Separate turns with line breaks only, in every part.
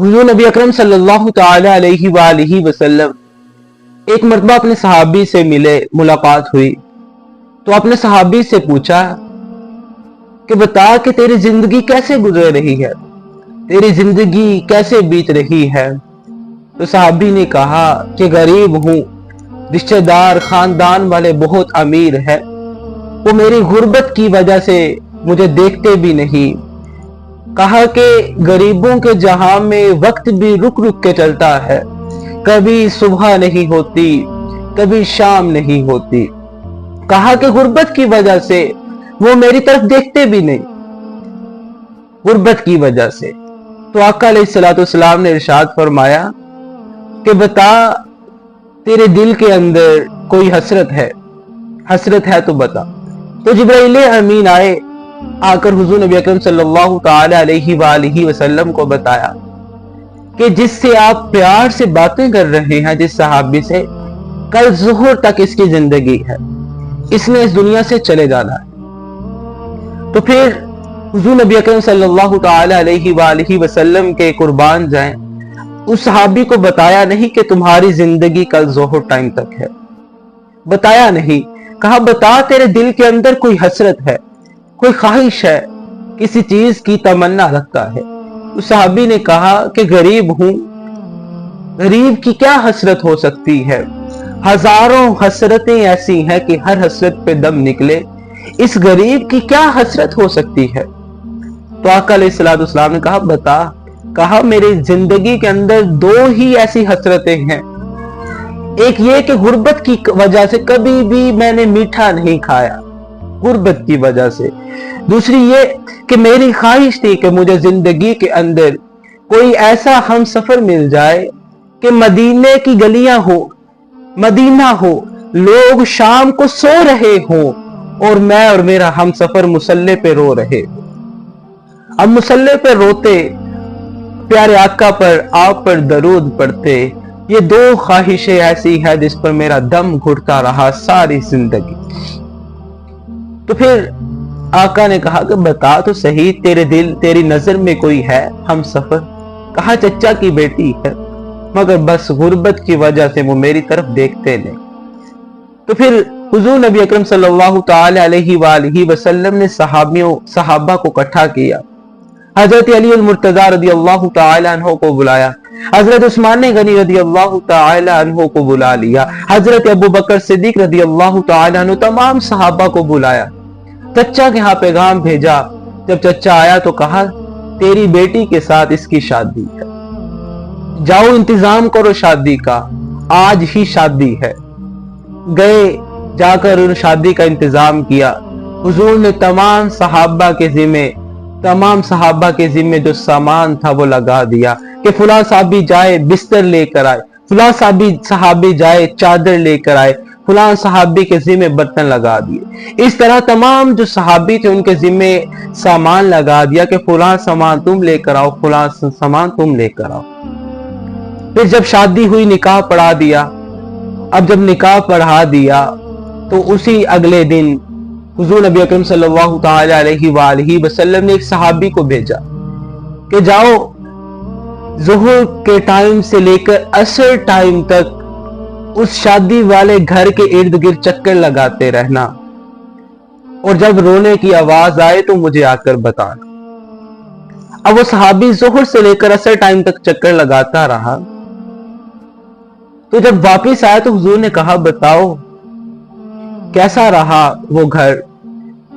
हुजूर नबी अकरम सल्लल्लाहु ताला अलैहि वालैहि वसल्लम एक मर्तबा अपने सहाबी से मिले, मुलाकात हुई तो अपने सहाबी से पूछा कि बता कि तेरी जिंदगी कैसे गुजर रही है, तेरी जिंदगी कैसे बीत रही है। तो सहाबी ने कहा कि गरीब हूँ, रिश्तेदार खानदान वाले बहुत अमीर है, वो मेरी गुर्बत की वजह से मुझे देखते भी नहीं। कहा कि गरीबों के जहां में वक्त भी रुक रुक के चलता है, कभी सुबह नहीं होती, कभी शाम नहीं होती। कहा कि गुर्बत की वजह से वो मेरी तरफ देखते भी नहीं, गुर्बत की वजह से। तो आका अलैहिस्सलाम ने इरशाद फरमाया कि बता तेरे दिल के अंदर कोई हसरत है तो बता। तो जिब्राइल अमीन आए, आकर हुजूर नबी अकरम सल्लल्लाहु ताला अलैहि वालैहि वसल्लम को बताया कि जिससे आप प्यार से बातें कर रहे हैं, जिस सहाबी से, कल ज़ुहर तक इसकी जिंदगी है, इसने इस दुनिया से चले जाना है। तो फिर हुजूर नबी अकरम सल्लल्लाहु ताला अलैहि वालैहि वसल्लम के कुर्बान जाएं, उस सहाबी को बताया नहीं कि तुम्हारी जिंदगी कल ज़ुहर टाइम तक है, बताया नहीं। कहा बता तेरे दिल के अंदर कोई हसरत है, कोई ख्वाहिश है, किसी चीज की तमन्ना रखता है। उस सहाबी ने कहा कि गरीब हूं, गरीब की क्या हसरत हो सकती है, हजारों हसरतें ऐसी हैं कि हर हसरत पे दम निकले, इस गरीब की क्या हसरत हो सकती है। तो आका अलैहिस्सलाम ने कहा बता। कहा मेरी जिंदगी के अंदर दो ही ऐसी हसरतें हैं, एक ये कि गुर्बत की वजह से कभी भी मैंने मीठा नहीं खाया, गुर्बत की वजह से। दूसरी ये कि मेरी ख्वाहिश थी कि मुझे जिंदगी के अंदर कोई ऐसा हम सफर मिल जाए कि मदीने की गलियां हो, मदीना हो, लोग शाम को सो रहे हो और मैं और मेरा हम सफर मुसल्ले पे रो रहे हो। अब मुसल्ले पे रोते, प्यारे आका पर, आप पर दरूद पढ़ते, ये दो ख्वाहिशें ऐसी है जिस पर मेरा दम घुटता रहा सारी जिंदगी। तो फिर आका ने कहा कि बता तो सही तेरी नजर में कोई है हम सफर। कहा चचा की बेटी है, मगर बस गुर्बत की वजह से वो मेरी तरफ देखते नहीं। तो फिर हुजूर नबी अकरम सल्लल्लाहु ताला अलैहि वालैहि वसल्लम ने सहाबा को इकट्ठा किया। हजरत अली मुर्तजा रदियल्लाहु ताला अन्हु को बुलाया, हजरत उस्मान गनी रदियल्लाहु ताला अन्हु को बुला लिया, हजरत अबू बकर सिद्दीक रदियल्लाहु ताला अन्हु, तमाम सहाबा को बुलाया। चचा के यहाँ पैगाम भेजा। जब चचा आया तो कहा तेरी बेटी के साथ इसकी शादी है, जाओ इंतजाम करो शादी का, आज ही शादी है। गए, जाकर उन शादी का इंतजाम किया। हुजूर ने तमाम सहाबा के जिम्मे जो सामान था वो लगा दिया कि फुला साहबी जाए बिस्तर लेकर आए, फुला सहाबी जाए चादर लेकर आए, फुला सहाबी के जिम्मे बर्तन लगा दिए। इस तरह तमाम जो सहाबी थे उनके जिम्मे सामान लगा दिया कि फुला सामान तुम लेकर आओ, फुला सामान तुम लेकर आओ। फिर जब शादी हुई, निकाह पढ़ा दिया। अब जब निकाह पढ़ा दिया तो उसी अगले दिन हुजूर नबी अकरम सल्लल्लाहु ताला अलैहि वालैहि वसल्लम ने एक सहाबी को भेजा कि जाओ ज़ुहर के टाइम से लेकर असर टाइम तक उस शादी वाले घर के इर्द गिर्द चक्कर लगाते रहना, और जब रोने की आवाज आए तो मुझे आकर बताना। अब वो सहाबी ज़ुहर से लेकर असर टाइम तक चक्कर लगाता रहा। तो जब वापिस आया तो हुजूर ने कहा बताओ कैसा रहा वो घर।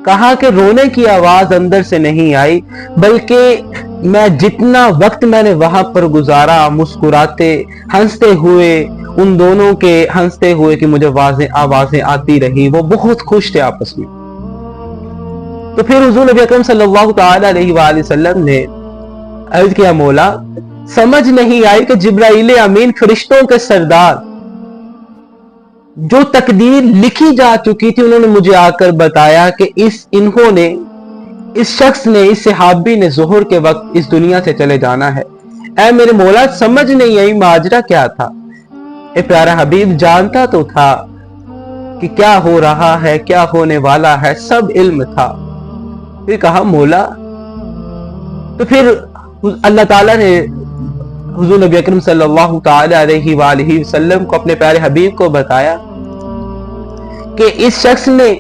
कहा कि रोने की आवाज अंदर से नहीं आई, बल्कि मैं जितना वक्त मैंने वहां पर गुजारा मुस्कुराते हंसते हुए, उन दोनों के हंसते हुए कि मुझे आवाजें आती रही, वो बहुत खुश थे आपस में। तो फिर हुजूर नबी अकरम सल्लल्लाहु ताला अलैहि वसल्लम ने अर्ज किया मौला समझ नहीं आई कि जिब्राइल अमीन फरिश्तों के सरदार, जो तकदीर लिखी जा चुकी थी, उन्होंने मुझे आकर बताया कि इस शख्स ने, इस सहाबी ने ज़ुहर के वक्त इस दुनिया से चले जाना है। ऐ मेरे मौला समझ नहीं आई माजरा क्या था। ए प्यारा हबीब जानता तो था कि क्या हो रहा है, क्या होने वाला है, सब इल्म था। फिर कहा मौला, तो फिर अल्लाह ताला ने हुजूर नबी अकरम सल्लल्लाहु ताला अलैहि वालैहि वसल्लम को, अपने प्यारे हबीब को बताया कि इस शख्स ने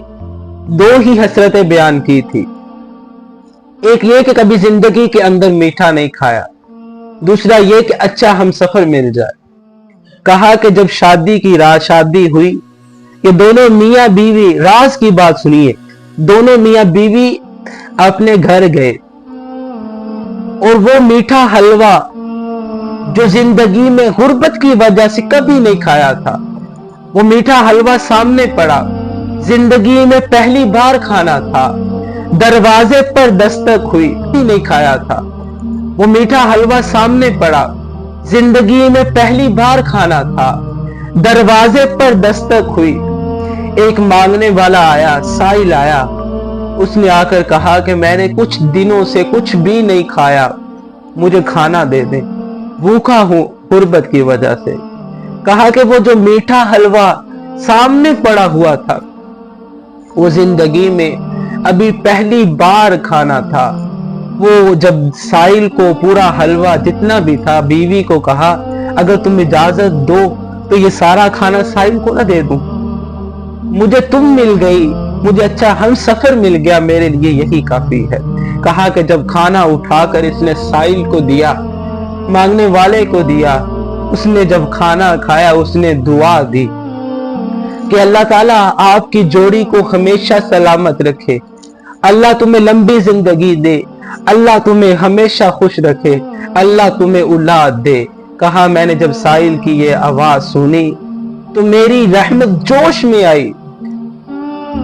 दो ही हसरतें बयान की थी। एक ये कि कभी जिंदगी के अंदर मीठा नहीं खाया, दूसरा ये कि अच्छा हम सफर मिल जाए। कहा कि जब शादी की रात शादी हुई, ये दोनों मियां बीवी, राज की बात सुनिए, दोनों मियां बीवी अपने घर गए और वो मीठा हलवा जो जिंदगी में गुर्बत की वजह से कभी नहीं खाया था, वो मीठा हलवा सामने पड़ा, जिंदगी में पहली बार खाना था, दरवाजे पर दस्तक हुई, नहीं खाया था। वो मीठा हलवा सामने पड़ा, जिंदगी में पहली बार खाना था, दरवाजे पर दस्तक हुई। एक मांगने वाला आया, साइल आया, उसने आकर कहा कि मैंने कुछ दिनों से कुछ भी नहीं खाया, मुझे खाना दे दे, भूखा हूं गुर्बत की वजह से। कहा कि वो जो मीठा हलवा सामने पड़ा हुआ था, वो जिंदगी में अभी पहली बार खाना था। वो जब साइल को पूरा हलवा जितना भी था, बीवी को कहा अगर तुम इजाजत दो तो ये सारा खाना साइल को ना दे दूं, मुझे तुम मिल गई, मुझे अच्छा हम सफर मिल गया, मेरे लिए यही काफी है। कहा कि जब खाना उठाकर इसने साइल को दिया, मांगने वाले को दिया, उसने जब खाना खाया उसने दुआ दी कि अल्लाह ताला आपकी जोड़ी को हमेशा सलामत रखे, अल्लाह तुम्हें लंबी जिंदगी दे, अल्लाह तुम्हें हमेशा खुश रखे, अल्लाह तुम्हें औलाद दे। कहा मैंने जब साइल की ये आवाज सुनी तो मेरी रहमत जोश में आई,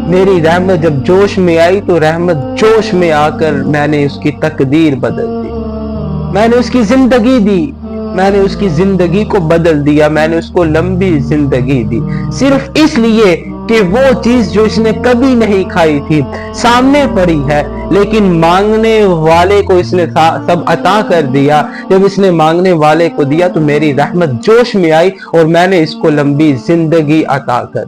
मेरी रहमत जब जोश में आई तो रहमत जोश में आकर मैंने उसकी तकदीर बदल दी, मैंने उसकी जिंदगी दी, मैंने उसकी जिंदगी को बदल दिया, मैंने उसको लंबी जिंदगी दी, सिर्फ इसलिए कि वो चीज जो इसने कभी नहीं खाई थी सामने पड़ी है, लेकिन मांगने वाले को इसने सब अता कर दिया। जब इसने मांगने वाले को दिया तो मेरी रहमत जोश में आई और मैंने इसको लंबी जिंदगी अता कर